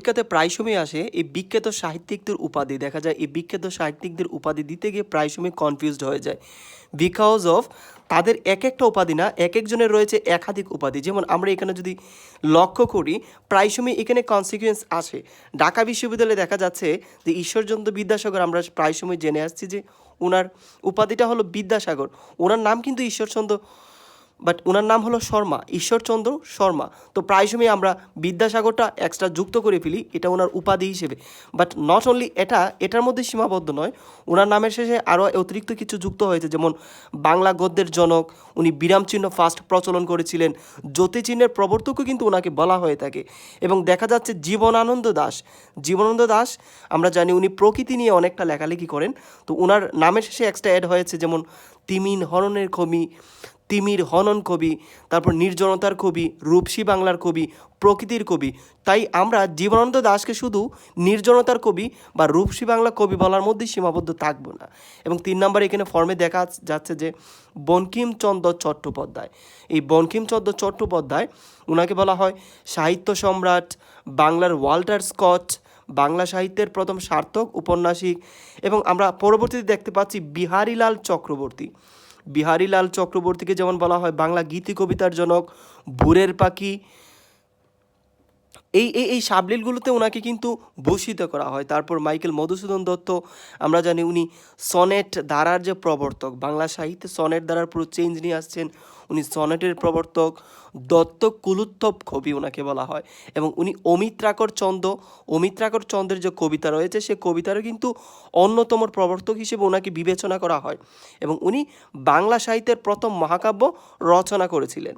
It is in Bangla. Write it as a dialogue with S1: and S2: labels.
S1: পরীক্ষাতে প্রায় সময় আসে এই বিখ্যাত সাহিত্যিকদের উপাধি। দেখা যায় এই বিখ্যাত সাহিত্যিকদের উপাধি দিতে গিয়ে প্রায় সময় কনফিউজড হয়ে যায়, বিকজ অফ তাদের এক একটা উপাধি না, এক একজনের রয়েছে একাধিক উপাধি। যেমন আমরা এখানে যদি লক্ষ্য করি, প্রায় সময় এখানে কনসিকুয়েন্স আসে। ঢাকা বিশ্ববিদ্যালয়ে দেখা যাচ্ছে যে ঈশ্বরচন্দ্র বিদ্যাসাগর, আমরা প্রায় সময় জেনে আসছি যে ওনার উপাধিটা হলো বিদ্যাসাগর। ওনার নাম কিন্তু ঈশ্বরচন্দ্র, বাট ওনার নাম হলো শর্মা, ঈশ্বরচন্দ্র শর্মা। তো প্রায় সময় আমরা বিদ্যাসাগরটা এক্সট্রা যুক্ত করে ফেলি, এটা ওনার উপাধি হিসেবে। বাট নট অনলি এটার মধ্যে সীমাবদ্ধ নয়, ওনার নামের শেষে আরও অতিরিক্ত কিছু যুক্ত হয়েছে। যেমন বাংলা গদ্যের জনক, উনি বিরামচিহ্ন ফার্স্ট প্রচলন করেছিলেন, জ্যোতিচিহ্নের প্রবর্তকও কিন্তু ওনাকে বলা হয়ে থাকে। এবং দেখা যাচ্ছে জীবনানন্দ দাশ, জীবনানন্দ দাশ আমরা জানি উনি প্রকৃতি নিয়ে অনেকটা লেখালেখি করেন। তো ওনার নামের শেষে এক্সট্রা অ্যাড হয়েছে, যেমন তিমির হনন কবি, তারপর নির্জনতার কবি, রূপসী বাংলার কবি, প্রকৃতির কবি। তাই আমরা জীবনানন্দ দাশকে শুধু নির্জনতার কবি বা রূপসী বাংলা কবি বলার মধ্যেই সীমাবদ্ধ থাকবো না। এবং 3 নম্বরে এখানে ফর্মে দেখা যাচ্ছে যে বঙ্কিমচন্দ্র চট্টোপাধ্যায়। এই বঙ্কিমচন্দ্র চট্টোপাধ্যায়, ওনাকে বলা হয় সাহিত্য সম্রাট, বাংলার ওয়াল্টার স্কট, বাংলা সাহিত্যের প্রথম সার্থক উপন্যাসিক। এবং আমরা পরবর্তীতে দেখতে পাচ্ছি বিহারীলাল চক্রবর্তীকে যেমন বলা হয় বাংলা গীতি কবিতার জনক, ভোরের পাখি। এই সাবলীলগুলোতে ওনাকে কিন্তু ভূষিত করা হয়। তারপর মাইকেল মধুসূদন দত্ত, আমরা জানি উনি সনেট ধারার যে প্রবর্তক, বাংলা সাহিত্যে সনেট ধারার পুরো চেঞ্জ নিয়ে আসছেন, উনি সনেটের প্রবর্তক। দত্ত কুলুত্থব কবি ওনাকে বলা হয়। এবং উনি অমিত্রাকর চন্দ্রের যে কবিতা রয়েছে সে কবিতারও কিন্তু অন্যতম প্রবর্তক হিসেবে ওনাকে বিবেচনা করা হয়। এবং উনি বাংলা সাহিত্যের প্রথম মহাকাব্য রচনা করেছিলেন।